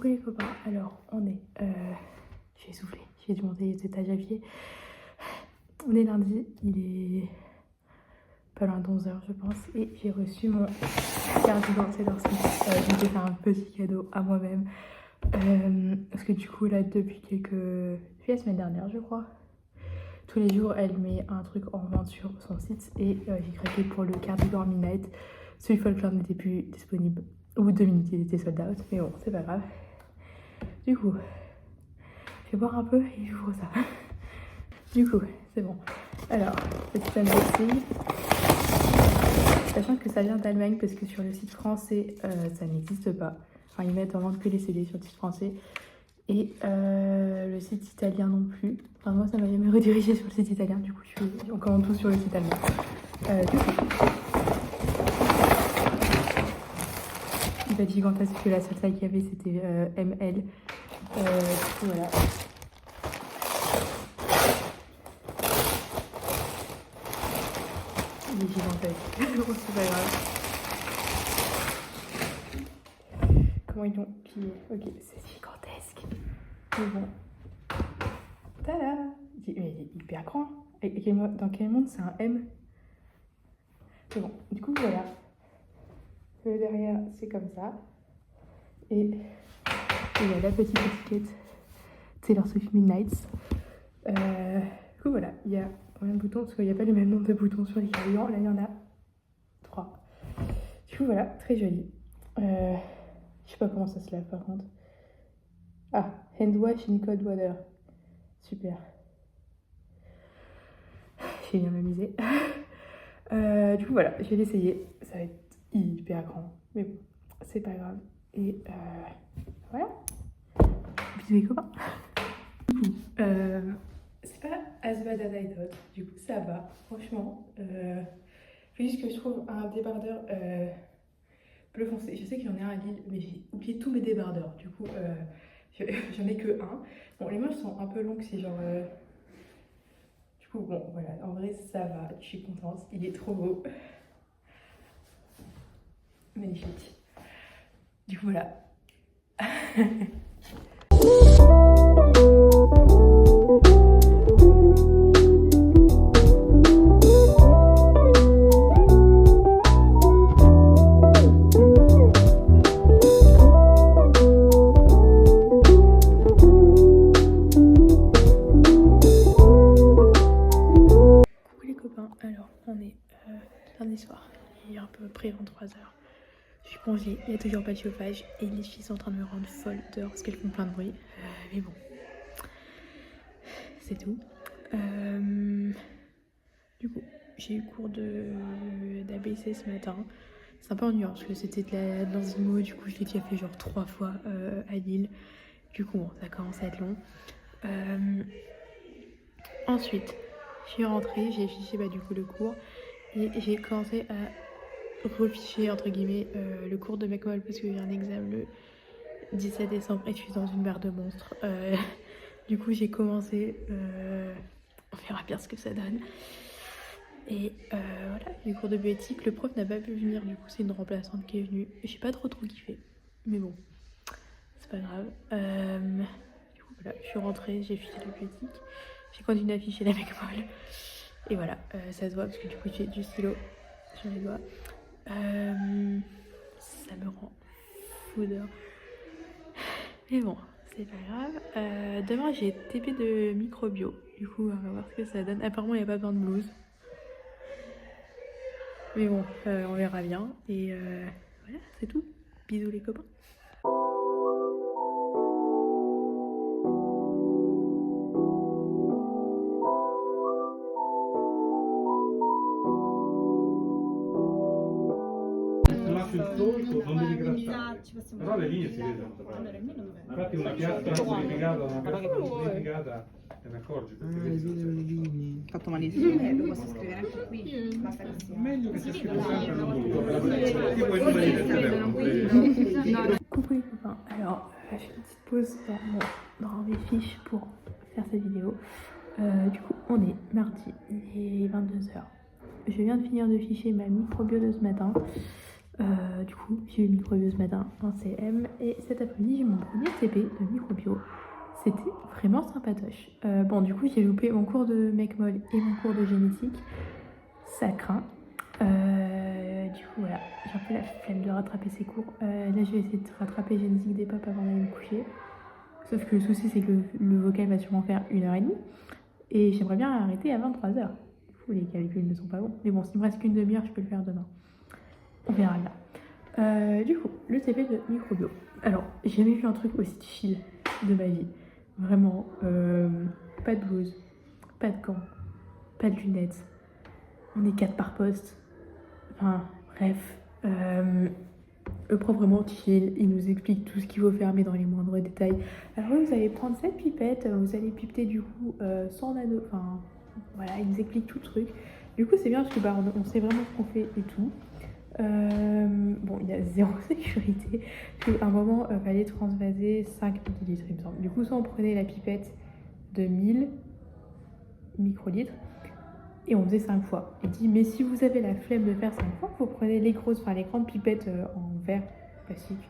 Coucou les copains, alors on est... je vais souffler, j'ai dû monter les étages à pied. On est lundi, il est pas loin de 11h je pense, et j'ai reçu mon cardigan Taylor Swift. Je me suis fait un petit cadeau à moi-même. Parce que du coup là depuis depuis la semaine dernière je crois, tous les jours elle met un truc en vente sur son site et j'ai craqué pour le cardigan Midnight. Celui Folklore n'était plus disponible. Au bout de 2 minutes il était sold out, mais bon c'est pas grave. Du coup, je vais boire un peu et j'ouvre ça. Du coup, c'est bon. Alors, petit unboxing. Sachant que ça vient d'Allemagne parce que sur le site français, ça n'existe pas. Enfin, ils mettent en vente que les CD sur le site français. Et le site italien non plus. Enfin, moi, ça m'a jamais redirigé sur le site italien. Du coup, on commande tout sur le site allemand. Du coup, il va être gigantesque parce que la seule taille qu'il y avait, c'était ML. Du coup, voilà. Il est gigantesque. Bon, c'est pas grave. Comment ils l'ont plié? Ok, c'est gigantesque. Mais bon. Tada! Mais il est hyper grand. Dans quel monde c'est un M? C'est bon. Du coup, voilà. Le derrière, c'est comme ça. Et il y a la petite étiquette Taylor Swift Midnights. Du coup, voilà. Il y a combien de boutons? Parce qu'il n'y a pas le même nombre de boutons sur les cardigans. Là, il y en a 3. Du coup, voilà. Très joli. Je sais pas comment ça se lave par contre. Ah, hand wash in cold water. Super. J'ai bien m'amusé. Du coup, voilà. Je vais l'essayer. Ça va être hyper grand. Mais bon, c'est pas grave. Et voilà. Bisous les copains. Du coup, c'est pas as bad as I thought. Du coup, ça va. Franchement. Faut juste que je trouve un débardeur bleu foncé. Je sais qu'il y en a un à Lille, mais j'ai oublié tous mes débardeurs. Du coup, j'en ai que un. Bon, les manches sont un peu longues, c'est genre... Du coup, bon, voilà. En vrai, ça va. Je suis contente. Il est trop beau. Magnifique. Du coup, voilà. Coucou les copains. Alors, on est lundi soir. Il est à peu près 23h. Je suis congé, il n'y a toujours pas de chauffage et les filles sont en train de me rendre folle dehors parce qu'elles font plein de bruit. Mais bon, c'est tout. Du coup, j'ai eu cours d'ABC ce matin. C'est un peu ennuyant parce que c'était de l'enzimo, du coup je l'ai déjà fait genre 3 fois à Lille. Du coup, bon, ça commence à être long. Ensuite, je suis rentrée, j'ai fiché du coup le cours et j'ai commencé à reficher entre guillemets le cours de McMoll parce que j'ai un examen le 17 décembre et je suis dans une mer de monstres. Du coup j'ai commencé, on verra bien ce que ça donne. Et voilà, les cours de bioéthique, le prof n'a pas pu venir, du coup c'est une remplaçante qui est venue. J'ai pas trop kiffé, mais bon, c'est pas grave. Du coup voilà, je suis rentrée, j'ai fiché la bioéthique, j'ai continué à ficher la McMoll. Et voilà, ça se voit parce que du coup j'ai du stylo sur les doigts. Ça me rend fou d'heure. Mais bon, c'est pas grave. Demain j'ai TP de microbio. Du coup, on va voir ce que ça donne. Apparemment, il n'y a pas besoin de blouse. Mais bon, on verra bien. Et voilà, c'est tout. Bisous les copains. sul solco non devi grattare, però le linee si vedono. Infatti una piastra purificata, una piastra purificata te ne accorgi perché vedi le linee. Fatto malissimo. Lo posso scrivere anche qui. Basta che sia. Meglio che sia scritto sempre tipo il numero del telefono. Coucou les copains, alors je fais une petite pause dans mes fiches pour faire cette vidéo. Du coup on est mardi, il est 22h. Je viens de finir de ficher ma microbio de ce matin. Du coup, j'ai eu microbio ce matin en CM et cet après-midi, j'ai mon premier TP de microbio. C'était vraiment sympatoche. Bon, du coup, j'ai loupé mon cours de mec-molle et mon cours de génétique. Ça craint. Du coup, voilà, j'ai un peu la flemme de rattraper ces cours. Là, je vais essayer de rattraper génétique des papes avant d'aller me coucher. Sauf que le souci, c'est que le vocal va sûrement faire 1h30. Et j'aimerais bien arrêter à 23h. Du coup, les calculs ne sont pas bons. Mais bon, s'il me reste qu'une demi-heure, je peux le faire demain. On verra bien. Du coup, le TP de microbio. Alors, j'ai jamais vu un truc aussi chill de ma vie. Vraiment, pas de blouse, pas de gants, pas de lunettes. On est 4 par poste. Enfin, bref. Le prof vraiment chill, il nous explique tout ce qu'il faut faire, mais dans les moindres détails. Alors oui, vous allez prendre cette pipette, vous allez pipeter du coup sans nano. Enfin, voilà, il nous explique tout le truc. Du coup, c'est bien parce que on sait vraiment ce qu'on fait et tout. Bon, il y a zéro sécurité. À un moment, il fallait transvaser 5 millilitres, il me semble. Du coup, soit on prenait la pipette de 1000 microlitres et on faisait 5 fois. Il dit, mais si vous avez la flemme de faire 5 fois, vous prenez les grosses, enfin les grandes pipettes en verre plastique.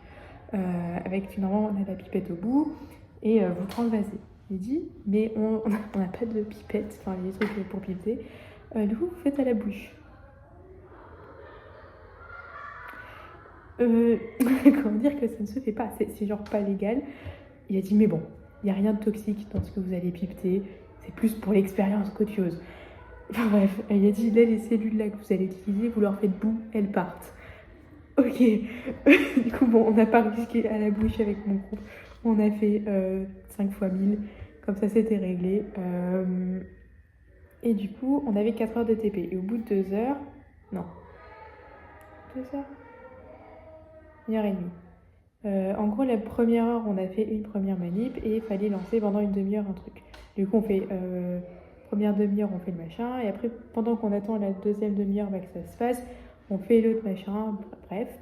Avec finalement, on a la pipette au bout et vous transvasez. Il dit, mais on n'a pas de pipette, enfin les trucs pour pipeter. Du coup, vous faites à la bouche. Comment dire que ça ne se fait pas, c'est genre pas légal. Il a dit mais bon, il n'y a rien de toxique dans ce que vous allez pipeter, c'est plus pour l'expérience qu'autre chose. Enfin bref, il a dit là les cellules là que vous allez utiliser, vous leur faites boum, elles partent. Ok, du coup bon, on n'a pas risqué à la bouche avec mon groupe, on a fait 5 fois 1000, comme ça c'était réglé. Et du coup on avait 4 heures de TP et au bout de 2 heures, non, 2 heures 1h30. En gros, la première heure, on a fait une première manip et il fallait lancer pendant une demi-heure un truc. Du coup, on fait première demi-heure, on fait le machin, et après, pendant qu'on attend la deuxième demi-heure que ça se fasse, on fait l'autre machin, bref.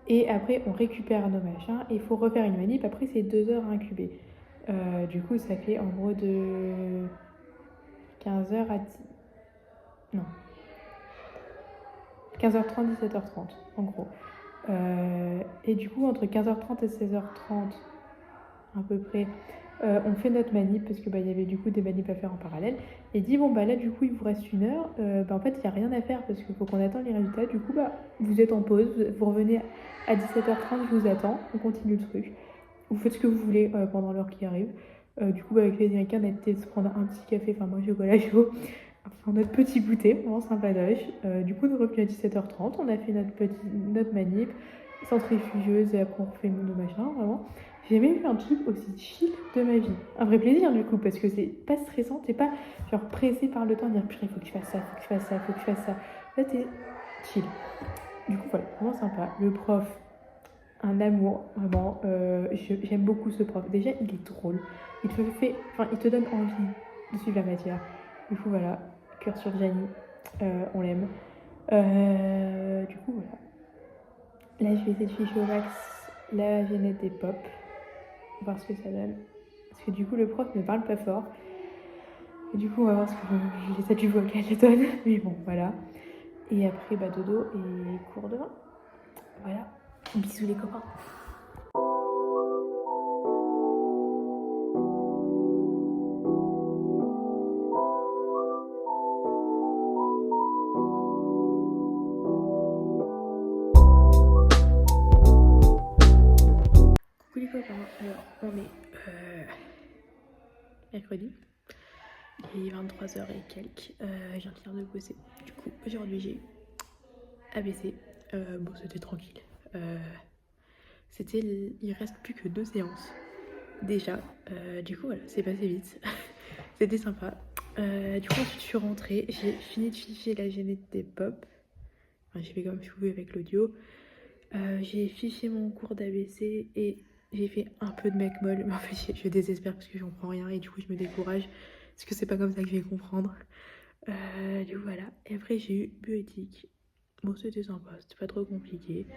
Et après, on récupère nos machins et il faut refaire une manip. Après, c'est 2 heures à incuber. Du coup, ça fait en gros de 15h à 10... Non. 15h30, 17h30, en gros. Et du coup, entre 15h30 et 16h30, à peu près, on fait notre manip parce que y avait du coup des manips à faire en parallèle. Et dit bon là du coup il vous reste 1 heure. En fait il n'y a rien à faire parce qu'il faut qu'on attende les résultats. Du coup vous êtes en pause, vous revenez à 17h30, je vous attends, on continue le truc. Vous faites ce que vous voulez pendant l'heure qui arrive. Du coup avec les Américains on a été se prendre un petit café, enfin moi chocolat chaud. Enfin, notre petit goûter, vraiment sympatoche. Du coup, on est revenu à 17h30, on a fait notre manip, centrifugeuse, et après on refait nos machins, vraiment. J'ai jamais vu un truc aussi chill de ma vie. Un vrai plaisir, du coup, parce que c'est pas stressant, t'es pas genre pressé par le temps, de dire purée, faut que je fasse ça, faut que je fasse ça, faut que je fasse ça. Là, t'es chill. Du coup, voilà, vraiment sympa. Le prof, un amour, vraiment. J'aime beaucoup ce prof. Déjà, il est drôle. Il te donne envie de suivre la matière. Du coup, voilà, cœur sur Gianni, on l'aime. Du coup, voilà. Là, je vais essayer de ficher au max la génette des pop, voir ce que ça donne. Parce que du coup, le prof ne parle pas fort. Et du coup, on va voir ce que l'état du vocal donne. Mais bon, voilà. Et après, dodo et cours demain. Voilà. Bisous les copains. Alors, on est mercredi, il est 23h et quelques, je viens de finir de bosser. Du coup, aujourd'hui j'ai ABC, bon c'était tranquille. Il reste plus que 2 séances déjà, du coup voilà, c'est passé vite, c'était sympa. Du coup ensuite je suis rentrée, j'ai fini de ficher la génette des pop, enfin, j'ai fait comme je pouvais avec l'audio. J'ai fiché mon cours d'ABC et j'ai fait un peu de mec molle, mais en fait je désespère parce que j'en prends rien et du coup je me décourage parce que c'est pas comme ça que je vais comprendre. Du coup voilà, et après j'ai eu bioéthique. Bon c'était sympa, c'était pas trop compliqué.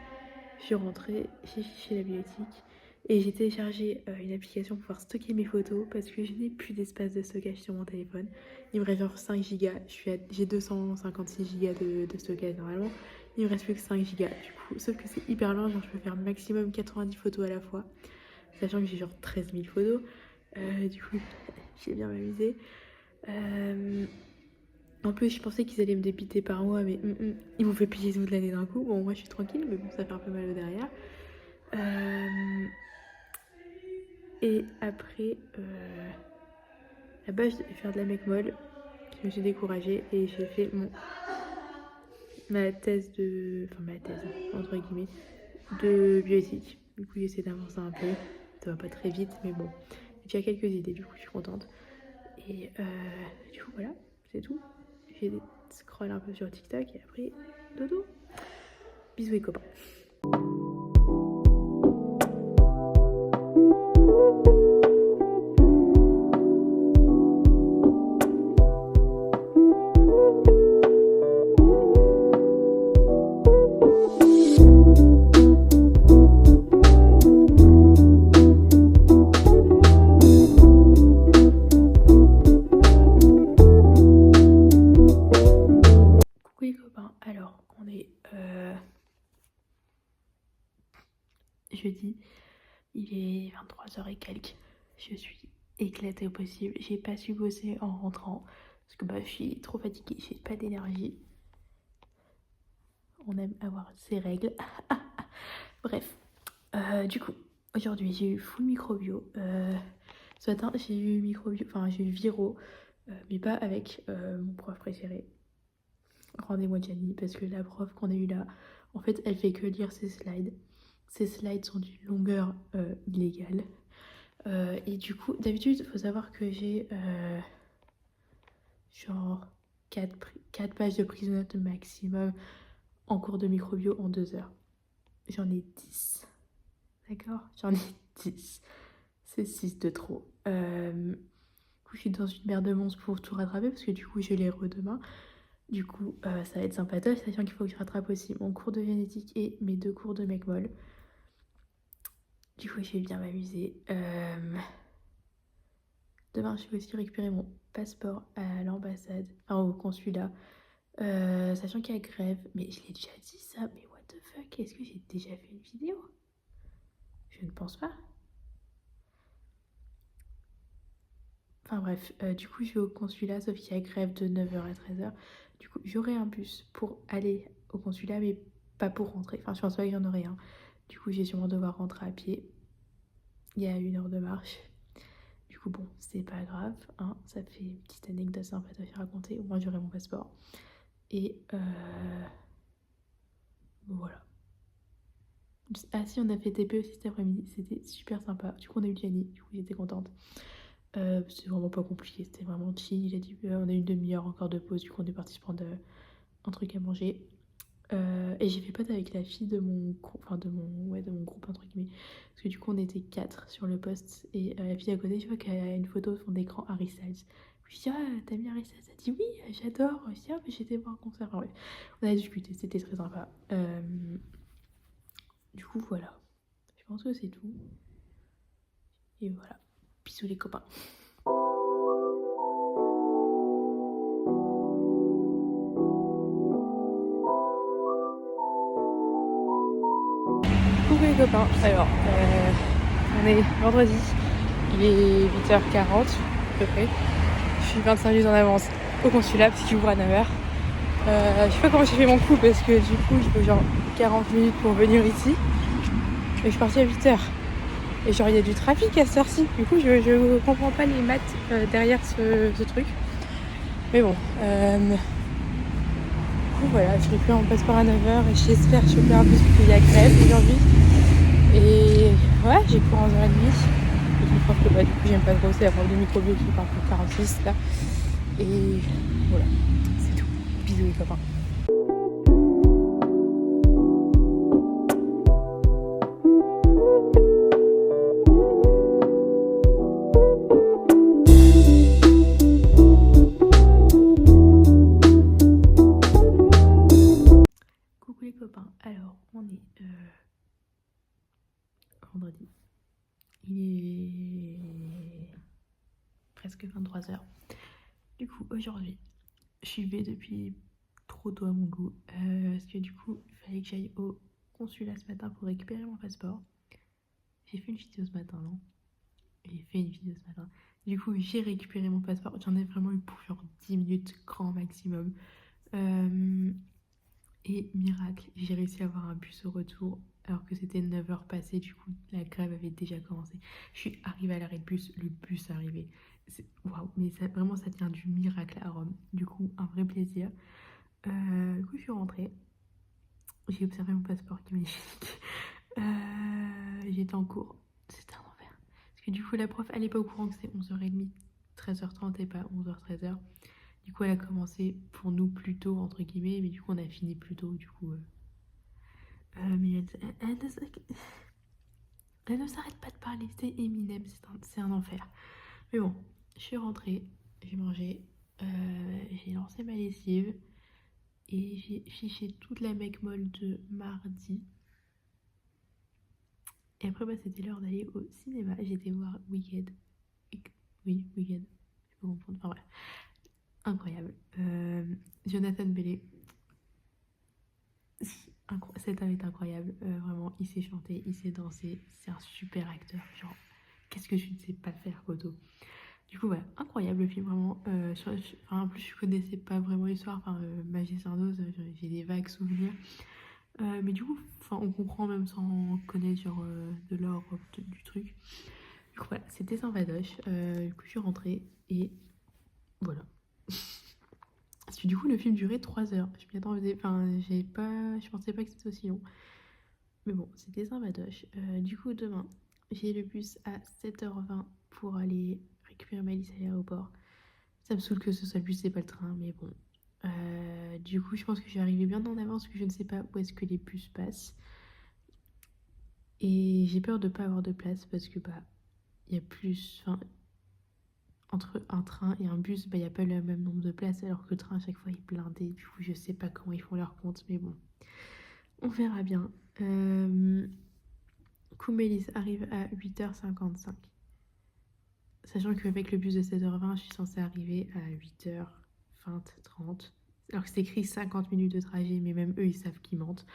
Je suis rentrée, j'ai fiché la bioéthique et j'ai téléchargé une application pour pouvoir stocker mes photos parce que je n'ai plus d'espace de stockage sur mon téléphone. Il me reste genre 5 gigas, j'ai 256 gigas de stockage normalement. Il me reste plus que 5 gigas du coup. Sauf que c'est hyper lent, genre je peux faire maximum 90 photos à la fois. Sachant que j'ai genre 13 000 photos. Du coup, j'ai bien m'amusé. En plus, je pensais qu'ils allaient me dépiter par mois, mais ils m'ont fait payer toute l'année d'un coup. Bon, moi je suis tranquille, mais bon, ça fait un peu mal au derrière. Et après, là-bas, je devais faire de la mec molle. Je me suis découragée et j'ai fait ma thèse enfin ma thèse, entre guillemets, de bioéthique. Du coup, j'essaie d'avancer un peu. Ça va pas très vite, mais bon. J'ai quelques idées, du coup, je suis contente. Et du coup, voilà, c'est tout. J'ai scroll un peu sur TikTok et après, dodo. Bisous les copains. Coucou les copains, alors on est jeudi, il est 23h et quelques, je suis éclatée au possible, j'ai pas su bosser en rentrant parce que je suis trop fatiguée, j'ai pas d'énergie. On aime avoir ses règles. Bref, du coup, aujourd'hui j'ai eu full microbio. Ce matin j'ai eu microbio, enfin j'ai eu viro, mais pas avec mon prof préféré. Rendez-moi Gianni, parce que la prof qu'on a eue là, en fait, elle fait que lire ses slides. Ces slides sont d'une longueur illégale. Et du coup, d'habitude, il faut savoir que j'ai genre 4 pages de prise de notes maximum en cours de microbio en 2 heures. J'en ai 10. D'accord? J'en ai 10. C'est 6 de trop. Du coup, je suis dans une merde de monstre pour tout rattraper parce que du coup, je les redemain. Du coup, ça va être sympatoche, sachant qu'il faut que je rattrape aussi mon cours de génétique et mes 2 cours de mec molle. Du coup, je vais bien m'amuser. Demain, je vais aussi récupérer mon passeport à l'ambassade, enfin au consulat, sachant qu'il y a grève. Mais je l'ai déjà dit ça, mais what the fuck? Est-ce que j'ai déjà fait une vidéo? Je ne pense pas. Enfin bref, du coup, je vais au consulat, sauf qu'il y a grève de 9h à 13h. Du coup, j'aurai un bus pour aller au consulat, mais pas pour rentrer. Enfin, je pense pas qu'il y en aurait un. Du coup, j'ai sûrement devoir rentrer à pied. Il y a 1 heure de marche. Du coup, bon, c'est pas grave. Hein, ça fait une petite anecdote sympathique à raconter. Au moins, j'aurai mon passeport. Et voilà. Ah si, on a fait TP aussi cet après-midi. C'était super sympa. Du coup, on a eu Gianni. Du coup, j'étais contente. C'était vraiment pas compliqué. C'était vraiment chill. Il a dit, on a eu une demi-heure encore de pause. Du coup, on est parti se prendre un truc à manger. Et j'ai fait pote avec la fille de mon groupe entre guillemets, parce que du coup on était 4 sur le poste et la fille à côté, je vois qu'elle a une photo de fond d'écran Harry Styles. Je lui dis t'as mis Harry Styles? Elle dit oui, j'adore. Je dis mais j'étais voir un concert. Enfin, bref, on a discuté, c'était très sympa. Du coup voilà, je pense que c'est tout et voilà, bisous les copains. Coucou les copains, alors on est vendredi, il est 8h40 à peu près, je suis 25 minutes en avance au consulat parce qu'il ouvre à 9h. Je sais pas comment j'ai fait mon coup parce que du coup il faut genre 40 minutes pour venir ici et je suis partie à 8h et genre il y a du trafic à cette heure-ci, du coup je comprends pas les maths derrière ce truc, mais bon du coup voilà, je récupère mon passeport à 9h et j'espère choper un bus parce qu'il y a grève aujourd'hui. Et ouais, j'ai cours en 11h30. Et je crois que du coup j'aime pas trop, c'est la prof de microbio qui part pour 46 là. Et voilà, c'est tout. Bisous les copains. Coucou les copains, alors on est vendredi. Il est presque 23h. Du coup aujourd'hui, je suis levée depuis trop tôt à mon goût. Parce que du coup, il fallait que j'aille au consulat ce matin pour récupérer mon passeport. J'ai fait une vidéo ce matin, non? J'ai fait une vidéo ce matin. Du coup, j'ai récupéré mon passeport. J'en ai vraiment eu pour genre 10 minutes, grand maximum. Et miracle, j'ai réussi à avoir un bus au retour alors que c'était 9h passées. Du coup, la grève avait déjà commencé. Je suis arrivée à l'arrêt de bus, le bus est arrivé. Waouh, mais ça, vraiment, ça tient du miracle à Rome. Du coup, un vrai plaisir. Du coup, je suis rentrée. J'ai observé mon passeport qui est magnifique. J'étais en cours. C'était un enfer. Parce que du coup, la prof, elle n'est pas au courant que c'est 11h30, 13h30 et pas 11h, 13h. Du coup, elle a commencé pour nous plus tôt, entre guillemets, mais du coup, on a fini plus tôt. Du coup, mais elle ne s'arrête pas de parler. C'est Eminem, c'est un enfer. Mais bon, je suis rentrée, j'ai mangé, j'ai lancé ma lessive et j'ai fiché toute la mec molle de mardi. Et après, bah, c'était l'heure d'aller au cinéma. J'ai été voir Wicked. Oui, Wicked. Je peux comprendre. Enfin bref. Incroyable. Jonathan Bellé. Cet homme est incroyable. Vraiment, il sait chanter, il sait danser. C'est un super acteur. Genre, qu'est-ce que tu ne sais pas faire, Koto? Du coup, ouais, incroyable le film, vraiment. En plus, je connaissais pas vraiment l'histoire. Magicien d'Oz, j'ai des vagues souvenirs. Mais du coup, on comprend même sans connaître genre, de l'or du truc. Du coup, voilà, c'était sympatoche. Du coup, je suis rentrée et voilà. Parce que du coup, le film durait 3 heures. Je m'y attendais, je pensais pas que c'était aussi long. Mais bon, c'était sympatoche. Du coup, demain, j'ai le bus à 7h20 pour aller récupérer ma liste à l'aéroport. Ça me saoule que ce soit le bus et pas le train, mais bon. Du coup, je pense que je vais arriver bien en avance, parce que je ne sais pas où est-ce que les bus passent. Et j'ai peur de pas avoir de place, parce que il y a plus... entre un train et un bus, il n'y a pas le même nombre de places, alors que le train, à chaque fois, il est blindé. Du coup, je sais pas comment ils font leur compte, mais bon. On verra bien. Koumélis arrive à 8h55. Sachant qu'avec le bus de 16h20, je suis censée arriver à 8h20, 30. Alors que c'est écrit 50 minutes de trajet, mais même eux, ils savent qu'ils mentent.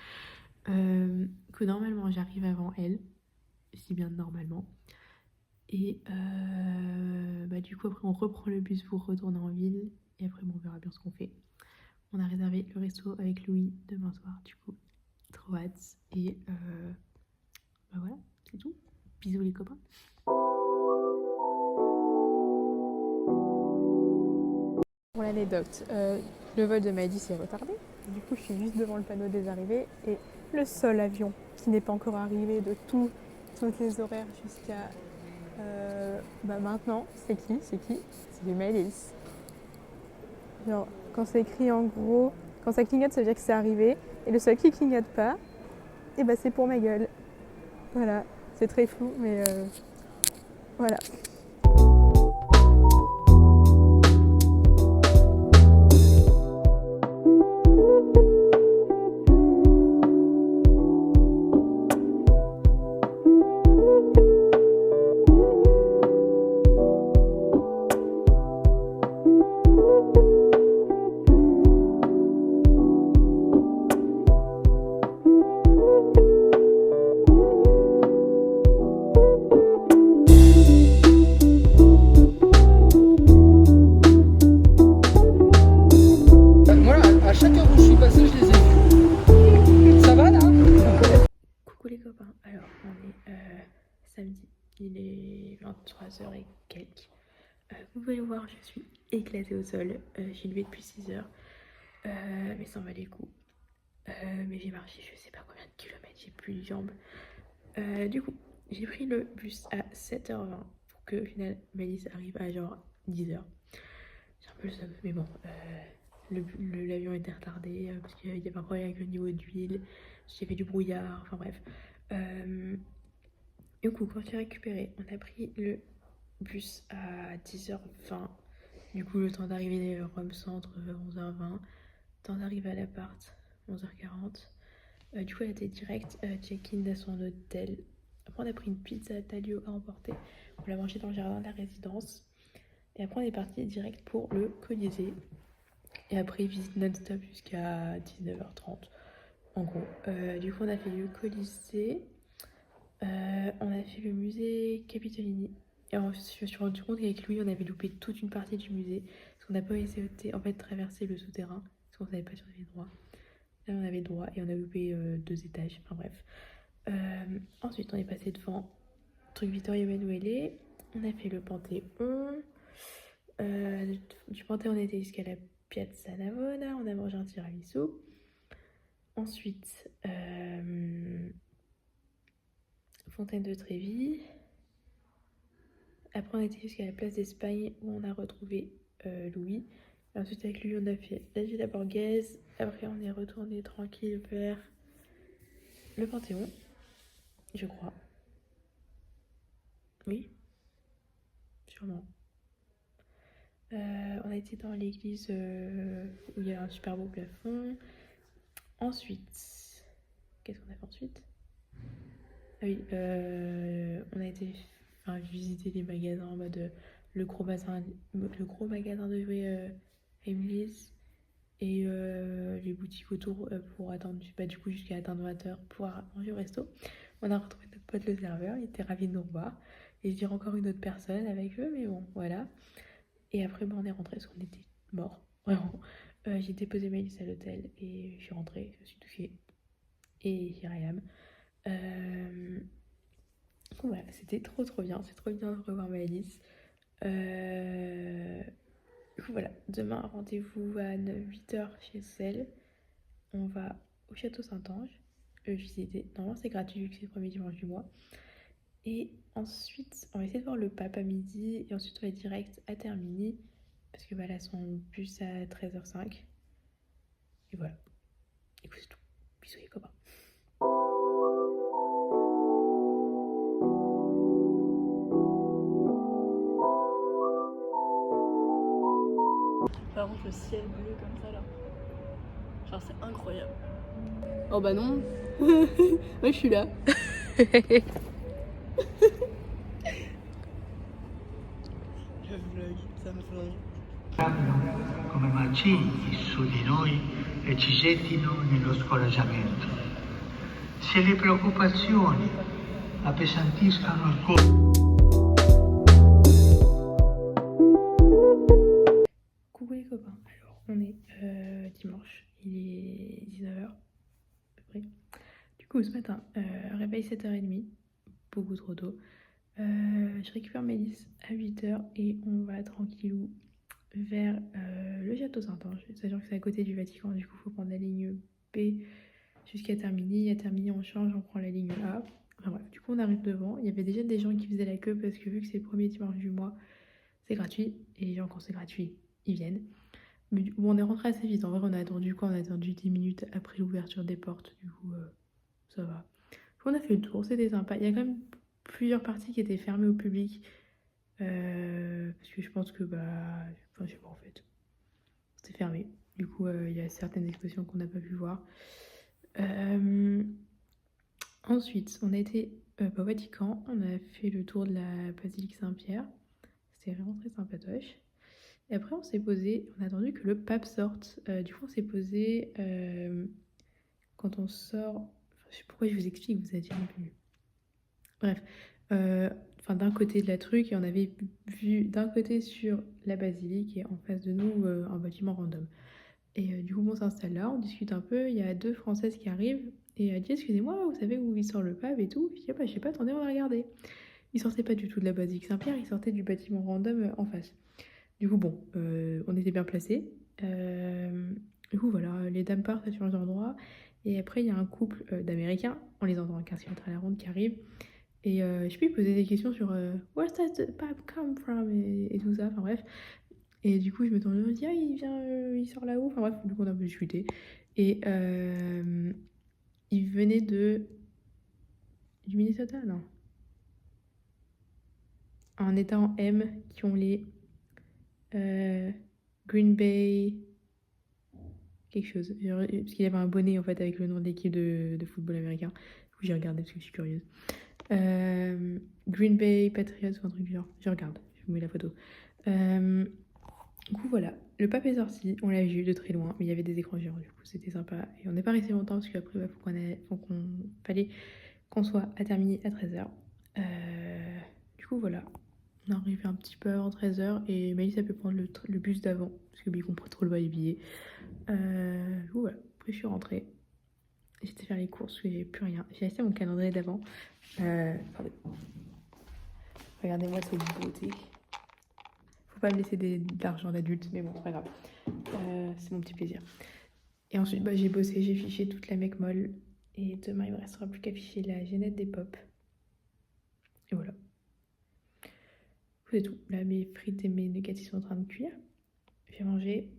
Que normalement, j'arrive avant elle. Je dis bien normalement. Et du coup, après, on reprend le bus pour retourner en ville. Et après, on verra bien ce qu'on fait. On a réservé le resto avec Louis demain soir, du coup. Trop hâte. Et voilà, c'est tout. Bisous les copains. Pour l'anecdote, le vol de Maëlys s'est retardé. Du coup, je suis juste devant le panneau des arrivées. Et le seul avion qui n'est pas encore arrivé de tous les horaires jusqu'à maintenant, c'est qui? C'est du Maëlys. Genre, quand c'est écrit en gros, quand ça clignote, ça veut dire que c'est arrivé. Et le seul qui clignote pas, et c'est pour ma gueule. Voilà, c'est très flou, mais voilà. Samedi, il est 23h et quelques. Vous pouvez le voir, je suis éclatée au sol. J'ai levé depuis 6h, mais ça en valait le coup. Mais j'ai marché je sais pas combien de kilomètres, j'ai plus de jambes. Du coup, j'ai pris le bus à 7h20 pour que au final Maëlys arrive à genre 10h. J'ai un peu le seum, mais bon, l'avion était retardé parce qu'il y avait un problème avec le niveau d'huile, parce qu'il y avait du brouillard, enfin bref. Du coup, quand j'ai récupéré, on a pris le bus à 10h20. Du coup, le temps d'arriver à Rome Centre, 11h20. Temps d'arriver à l'appart, 11h40. Du coup, elle était direct check-in dans son hôtel. Après, on a pris une pizza Talio à emporter. On l'a mangée dans le jardin de la résidence. Et après, on est parti direct pour le Colisée. Et après, visite non-stop jusqu'à 19h30. En gros. Du coup, on a fait le Colisée. On a fait le musée Capitolini. Et ensuite, je me suis rendu compte qu'avec Louis, on avait loupé toute une partie du musée. Parce qu'on n'a pas essayé en fait traverser le souterrain. Parce qu'on savait pas si on avait droit. Là, on avait droit et on a loupé 2 étages. Enfin bref. Ensuite, on est passé devant truc Vittorio Emanuele. On a fait le Panthéon. Du Panthéon, on était jusqu'à la Piazza Navona. On a mangé un tiramisu. Ensuite, Fontaine de Trévi. Après, on était jusqu'à la place d'Espagne où on a retrouvé Louis. Et ensuite, avec lui, on a fait la Villa Borghese. Après, on est retourné tranquille vers le Panthéon, je crois. Oui, sûrement. On a été dans l'église où il y a un super beau plafond. Ensuite, qu'est-ce qu'on a fait ensuite? Ah oui, on a été visiter les magasins en mode le gros magasin de jouets Emily's et les boutiques autour pour attendre, du coup jusqu'à atteindre 20h pour manger au resto. On a retrouvé notre pote le serveur, il était ravi de nous revoir. Et je dirais encore une autre personne avec eux, mais bon, voilà. Et après, on est rentré parce qu'on était morts, vraiment. J'ai déposé ma liste à l'hôtel et je suis rentrée, je me suis touchée. Et here I am. Voilà, c'était trop bien, c'est trop bien de revoir ma liste. Du coup, voilà, demain, rendez-vous à 8h chez Celle. On va au Château Saint-Ange visiter. Normalement, c'est gratuit vu que c'est le premier dimanche du mois. Et ensuite, on va essayer de voir le pape à midi. Et ensuite, on va direct à Termini. Parce que là, son bus à 13h05. Et voilà. Et c'est tout. Bisous les copains. Par contre, le ciel bleu comme ça là. Genre, c'est incroyable. Oh bah non. Moi, je suis là. Le vlog, ça me fait come macigni su di noi e ci gettino nello scoraggiamento. Se le preoccupazioni appesantiscano il corpo. Coucou les copains, alors on est dimanche, il est 19h à peu près. Du coup ce matin, réveil 7h30, beaucoup trop tôt. Je récupère Mélisse à 8h et on va tranquillou vers le Château Saint-Ange, sachant que c'est à côté du Vatican, du coup il faut prendre la ligne B jusqu'à Termini. À Termini on change, on prend la ligne A. Enfin bref, du coup on arrive devant, il y avait déjà des gens qui faisaient la queue parce que vu que c'est le premier dimanche du mois, c'est gratuit et les gens quand c'est gratuit, ils viennent. Mais du coup, on est rentré assez vite. En vrai, on a attendu quoi? On a attendu 10 minutes après l'ouverture des portes. Du coup, ça va. On a fait le tour, c'était sympa. Il y a quand même plusieurs parties qui étaient fermées au public. Parce que je pense que, je sais pas en fait. C'était fermé. Du coup, il y a certaines expositions qu'on n'a pas pu voir. Ensuite, on a été au Vatican. On a fait le tour de la basilique Saint-Pierre. C'était vraiment très sympatoche. Et après, on s'est posé, on a attendu que le pape sorte. Du coup, on s'est posé quand on sort. Enfin, je sais pourquoi je vous explique, vous avez jamais vu. Bref, d'un côté de la truc, et on avait vu d'un côté sur la basilique et en face de nous un bâtiment random. Et du coup, on s'installe là, on discute un peu. Il y a 2 Françaises qui arrivent et elle dit excusez-moi, vous savez où il sort le pape et tout. Je dis je sais pas, attendez, on va regarder. Il sortait pas du tout de la basilique Saint-Pierre, il sortait du bâtiment random en face. Du coup, bon, on était bien placés. Du coup, voilà, les dames partent sur leurs endroits. Et après, il y a un couple d'Américains, on les entend à 15 km à la ronde, qui arrivent. Et je peux lui poser des questions sur Where's that pipe come from et tout ça, enfin bref. Et du coup, je me tourne, je me dis, ah, il sort là-haut. Enfin bref, du coup, on a un peu discuté. Et il venait du Minnesota, non. Un état en M qui ont les Green Bay quelque chose, parce qu'il avait un bonnet en fait avec le nom de l'équipe de football américain. Du coup j'ai regardé parce que je suis curieuse. Green Bay Patriots ou un truc du genre, je regarde, je vous mets la photo. Du coup voilà, le pape est sorti, on l'a vu de très loin, mais il y avait des écrans géants, du coup c'était sympa. Et on n'est pas resté longtemps parce qu'après, fallait qu'on soit à terminer à 13h. Du coup, voilà. On est arrivé un petit peu avant 13h et Mélissa peut prendre le bus d'avant parce que lui comprend trop le bas les billets. Du coup, voilà. Après, je suis rentrée. J'étais faire les courses parce que j'avais plus rien. J'ai acheté mon calendrier d'avant. Attendez. Regardez-moi cette beauté. Faut pas me laisser d'argent d'adulte, mais bon, c'est pas grave. C'est mon petit plaisir. Et ensuite, bah, j'ai bossé, j'ai fiché toute la mec molle. Et demain, il me restera plus qu'à ficher la Génette des Pop. Et voilà. C'est tout. Là, mes frites et mes nuggets sont en train de cuire. Je vais manger.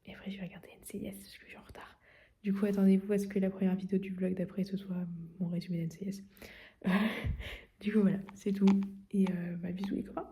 Et après, je vais regarder NCIS parce que je suis en retard. Du coup, attendez-vous à ce que la première vidéo du vlog d'après, ce soit mon résumé d'NCIS. Du coup, voilà, c'est tout. Et bah, bisous les copains.